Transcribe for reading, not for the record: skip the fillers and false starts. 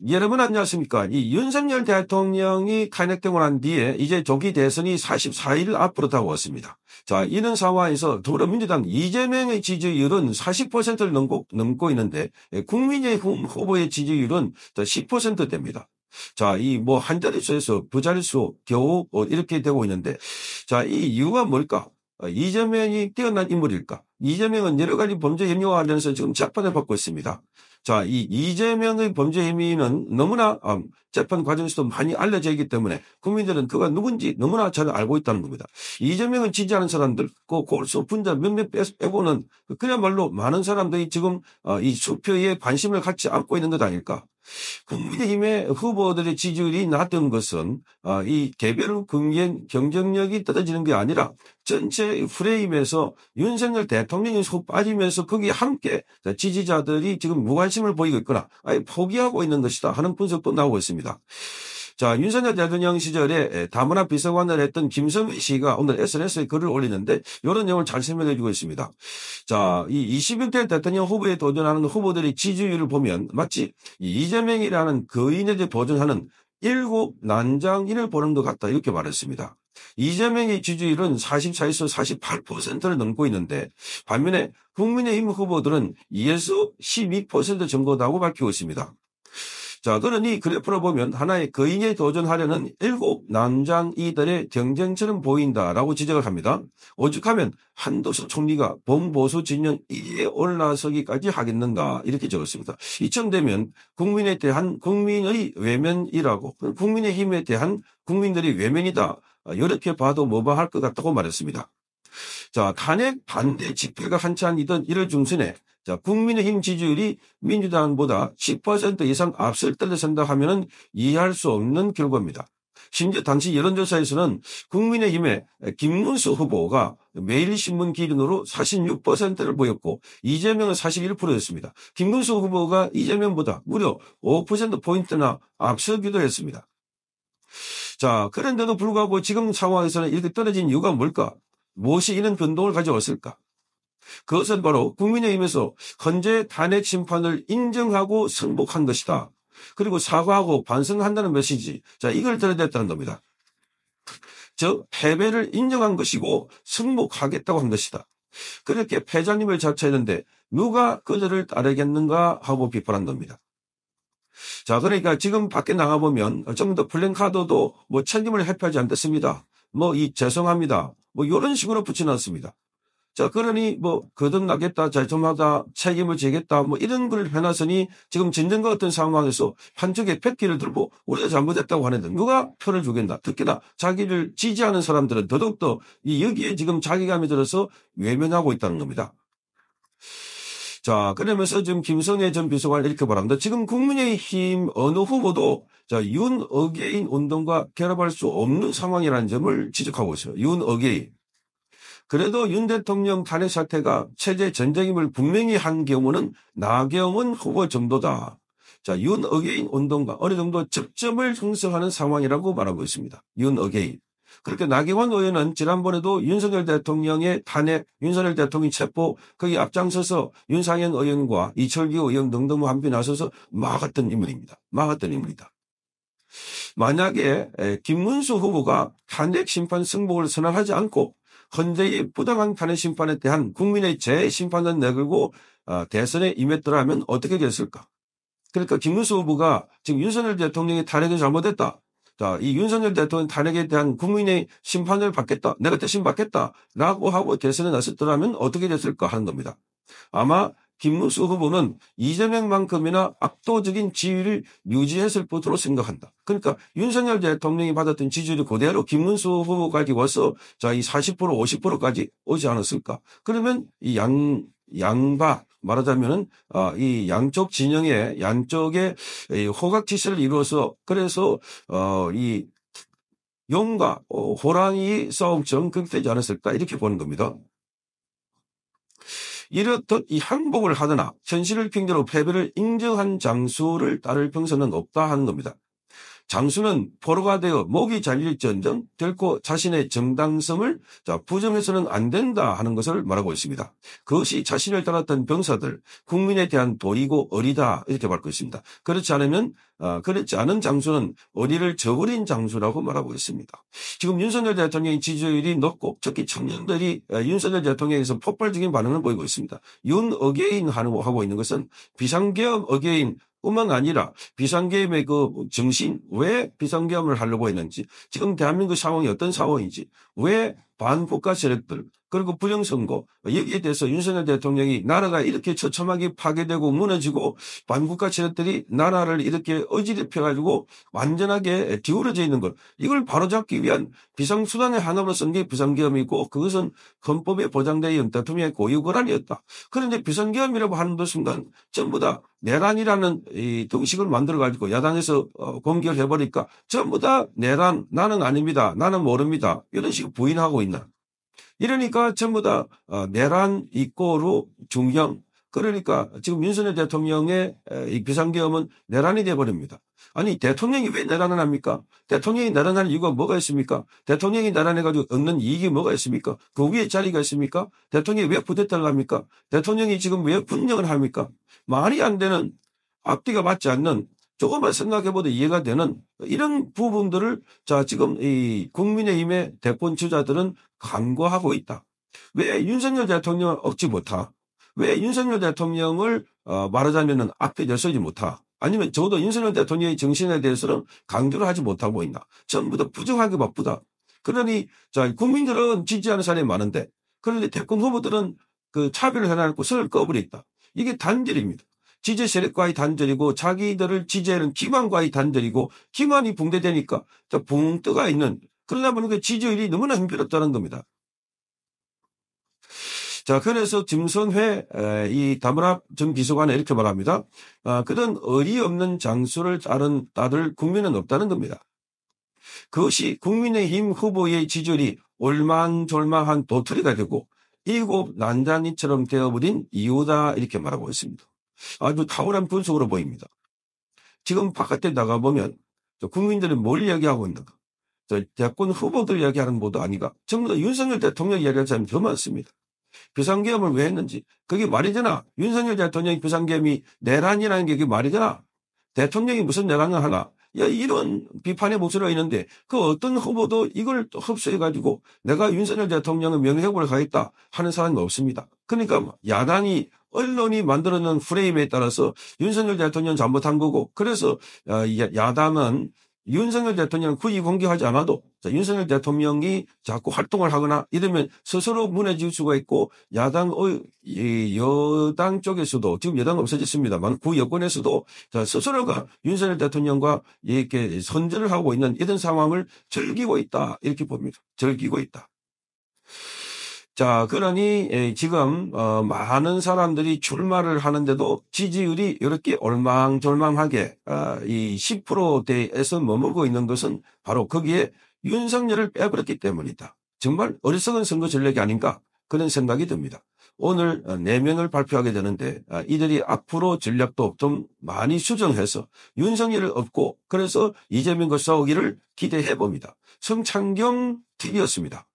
여러분 안녕하십니까. 이 윤석열 대통령이 탄핵되고 난 뒤에 이제 조기 대선이 44일 앞으로 다가왔습니다. 자, 이런 상황에서 더불어민주당 이재명의 지지율은 40%를 넘고 있는데 국민의힘 후보의 지지율은 10%대입니다. 자, 이 뭐 한 자릿수에서 부자릿수 겨우 이렇게 되고 있는데 자, 이 이유가 뭘까? 이재명이 뛰어난 인물일까? 이재명은 여러 가지 범죄 혐의와 관련해서 지금 재판을 받고 있습니다. 자, 이 이재명의 범죄 혐의는 너무나 재판 과정에서도 많이 알려져 있기 때문에 국민들은 그가 누군지 너무나 잘 알고 있다는 겁니다. 이재명을 지지하는 사람들, 그 골수 분자 몇몇 빼고는 그야말로 많은 사람들이 지금 이 수표에 관심을 갖지 않고 있는 것 아닐까. 국민의힘의 후보들의 지지율이 낮던 것은 이 개별 경쟁력이 떨어지는 게 아니라 전체 프레임에서 윤석열 대통령이 속 빠지면서 거기에 함께 지지자들이 지금 무관심을 보이고 있거나 아예 포기하고 있는 것이다 하는 분석도 나오고 있습니다. 자, 윤석열 대통령 시절에 다문화 비서관을 했던 김성회 씨가 오늘 SNS에 글을 올리는데 이런 내용을 잘 설명해 주고 있습니다. 자, 이 21대 대통령 후보에 도전하는 후보들의 지지율을 보면 마치 이재명이라는 거인에게 도전하는 일곱 난장인을 보는 것 같다 이렇게 말했습니다. 이재명의 지지율은 44에서 48%를 넘고 있는데 반면에 국민의힘 후보들은 2에서 12% 정도라고 밝히고 있습니다. 자, 그러니 그래프로 보면 하나의 거인에 도전하려는 일곱 난장이들의 경쟁처럼 보인다라고 지적을 합니다. 오죽하면 한도수 총리가 범보수 진영 2위에 올라서기까지 하겠는가 이렇게 적었습니다. 이쯤 되면 국민에 대한 국민의 외면이라고 국민의힘에 대한 국민들이 외면이다. 이렇게 봐도 무방할 것 같다고 말했습니다. 자, 탄핵 반대 집회가 한창이던 1월 중순에 자, 국민의힘 지지율이 민주당보다 10% 이상 앞설 떨어진다 하면은 이해할 수 없는 결과입니다. 심지어 당시 여론조사에서는 국민의힘의 김문수 후보가 매일신문 기준으로 46%를 보였고 이재명은 41%였습니다. 김문수 후보가 이재명보다 무려 5%포인트나 앞서기도 했습니다. 자, 그런데도 불구하고 지금 상황에서는 이렇게 떨어진 이유가 뭘까? 무엇이 이런 변동을 가져왔을까? 그것은 바로 국민의힘에서 헌재 탄핵 심판을 인정하고 승복한 것이다. 그리고 사과하고 반성한다는 메시지. 자, 이걸 드러냈다는 겁니다. 즉, 패배를 인정한 것이고 승복하겠다고 한 것이다. 그렇게 패자님을 자처했는데 누가 그들을 따르겠는가 하고 비판한 겁니다. 자, 그러니까 지금 밖에 나가보면 좀 더 플랜카드도 뭐 책임을 회피하지 않겠습니다. 뭐 죄송합니다. 뭐 이런 식으로 붙여놨습니다. 자, 그러니 뭐 거듭나겠다, 죄송하다, 책임을 지겠다, 뭐 이런 걸 해놨으니 지금 진정과 같은 상황에서 한쪽에 패기를 들고 우리가 잘못했다고 하는데 누가 표를 주겠나. 특히나 자기를 지지하는 사람들은 더더욱더 여기에 지금 자기감이 들어서 외면하고 있다는 겁니다. 자, 그러면서 지금 김성애 전 비서관을 이렇게 말합니다. 지금 국민의힘 어느 후보도 자, 윤어게인 운동과 결합할 수 없는 상황이라는 점을 지적하고 있어요. 윤어게인. 그래도 윤 대통령 탄핵 사태가 체제 전쟁임을 분명히 한 경우는 나경원 후보 정도다. 자, 윤어게인 운동과 어느 정도 접점을 형성하는 상황이라고 말하고 있습니다. 윤어게인. 그렇게 나경원 의원은 지난번에도 윤석열 대통령의 탄핵, 윤석열 대통령 체포, 거기 앞장서서 윤상현 의원과 이철규 의원 등등 함께 나서서 막았던 인물입니다. 막았던 인물이다. 만약에 김문수 후보가 탄핵 심판 승복을 선언하지 않고 헌재의 부당한 탄핵 심판에 대한 국민의 재심판을 내걸고 대선에 임했더라면 어떻게 됐을까? 그러니까 김문수 후보가 지금 윤석열 대통령의 탄핵이 잘못했다. 자, 이 윤석열 대통령 탄핵에 대한 국민의 심판을 받겠다. 내가 대신 받겠다라고 하고 대선에 나섰더라면 어떻게 됐을까 하는 겁니다. 아마 김문수 후보는 이재명만큼이나 압도적인 지위를 유지했을 것으로 생각한다. 그러니까 윤석열 대통령이 받았던 지지율이 그대로 김문수 후보까지 와서 자, 이 40% 50%까지 오지 않았을까? 그러면 이 양바 말하자면은 이 양쪽 진영의 양쪽의 호각지세를 이루어서 그래서 이 용과 호랑이 싸움처럼 그렇게 되지 않았을까 이렇게 보는 겁니다. 이렇듯 이 항복을 하거나 현실을 핑계로 패배를 인정한 장수를 따를 평선은 없다 하는 겁니다. 장수는 포로가 되어 목이 잘릴지언정 결코 자신의 정당성을 부정해서는 안 된다 하는 것을 말하고 있습니다. 그것이 자신을 따랐던 병사들, 국민에 대한 도리고 어리다 이렇게 말하고 있습니다. 그렇지 않은 장수는 어리를 저버린 장수라고 말하고 있습니다. 지금 윤석열 대통령의 지지율이 높고 특히 청년들이 윤석열 대통령에서 폭발적인 반응을 보이고 있습니다. 윤 어게인 하고 있는 것은 비상계엄 어게인 뿐만 아니라 비상계엄의 그 정신, 왜 비상계엄을 하려고 했는지, 지금 대한민국 상황이 어떤 상황인지, 왜 반국가 세력들, 그리고 부정선거, 여기에 대해서 윤석열 대통령이 나라가 이렇게 처참하게 파괴되고 무너지고 반국가 세력들이 나라를 이렇게 어지럽혀가지고 완전하게 기울어져 있는 것, 이걸 바로잡기 위한 비상수단의 하나로 쓴 게 비상계엄이고 그것은 헌법에 보장되어 있는 대통령의 고유 권한이었다. 그런데 비상계엄이라고 하는 순간 전부 다 내란이라는 이 등식을 만들어가지고 야당에서 공격을 해버리니까 전부 다 내란, 나는 아닙니다, 나는 모릅니다, 이런 식으로 부인하고 있나. 이러니까 전부 다 내란 이꼬르 중형. 그러니까 지금 윤석열 대통령의 이 비상계엄은 내란이 돼버립니다. 아니 대통령이 왜 내란을 합니까? 대통령이 내란할 이유가 뭐가 있습니까? 대통령이 내란해가지고 얻는 이익이 뭐가 있습니까? 그 위에 자리가 있습니까? 대통령이 왜 쿠데타를 합니까? 대통령이 지금 왜 분열을 합니까? 말이 안 되는, 앞뒤가 맞지 않는, 조금만 생각해봐도 이해가 되는 이런 부분들을 지금 이 국민의힘의 대권 주자들은 간과하고 있다. 왜 윤석열 대통령을 얻지 못하? 왜 윤석열 대통령을 말하자면 앞에 내서지 못하? 아니면 저도 윤석열 대통령의 정신에 대해서는 강조를 하지 못하고 있나? 전부 다 부정하게 바쁘다. 그러니 국민들은 지지하는 사람이 많은데, 그런데 대권 후보들은 그 차별을 해놔놓고 선을 꺼버렸다. 이게 단절입니다. 지지 세력과의 단절이고 자기들을 지지하는 기관과의 단절이고, 기관이 붕괴되니까 붕 떠가 있는, 그러다 보니까 지지율이 너무나 힘들었다는 겁니다. 그래서 김선회 이 다문화 전 비서관은 이렇게 말합니다. 그런 어리없는 장수를 따를 국민은 없다는 겁니다. 그것이 국민의힘 후보의 지지율이 올망졸망한 도토리가 되고 일곱 난장이처럼 되어버린 이유다 이렇게 말하고 있습니다. 아주 탁월한 분석으로 보입니다. 지금 바깥에 나가보면 국민들이 뭘 이야기하고 있는가? 대권 후보들 이야기하는 것도 아니가. 전부 다 윤석열 대통령 이야기하는 사람이 더 많습니다. 비상계엄을 왜 했는지. 그게 말이 되나? 윤석열 대통령이 비상계엄이 내란이라는 게 그게 말이 되나? 대통령이 무슨 내란을 하나? 이런 비판의 목소리가 있는데 그 어떤 후보도 이걸 또 흡수해가지고 내가 윤석열 대통령의 명예회복을 가겠다 하는 사람이 없습니다. 그러니까 야당이 언론이 만들어낸 프레임에 따라서 윤석열 대통령 잘못한 거고, 그래서 야당은 윤석열 대통령을 굳이 공격하지 않아도 윤석열 대통령이 자꾸 활동을 하거나 이러면 스스로 무너질 수가 있고, 여당 쪽에서도 지금 여당 없어졌습니다만 그 여권에서도 스스로가 윤석열 대통령과 이렇게 선전을 하고 있는 이런 상황을 즐기고 있다 이렇게 봅니다. 즐기고 있다. 그러니 지금 많은 사람들이 출마를 하는데도 지지율이 이렇게 올망졸망하게 이 10%대에서 머물고 있는 것은 바로 거기에 윤석열을 빼버렸기 때문이다. 정말 어리석은 선거 전략이 아닌가 그런 생각이 듭니다. 오늘 4명을 발표하게 되는데 이들이 앞으로 전략도 좀 많이 수정해서 윤석열을 얻고 그래서 이재명과 싸우기를 기대해 봅니다. 성창경 TV였습니다.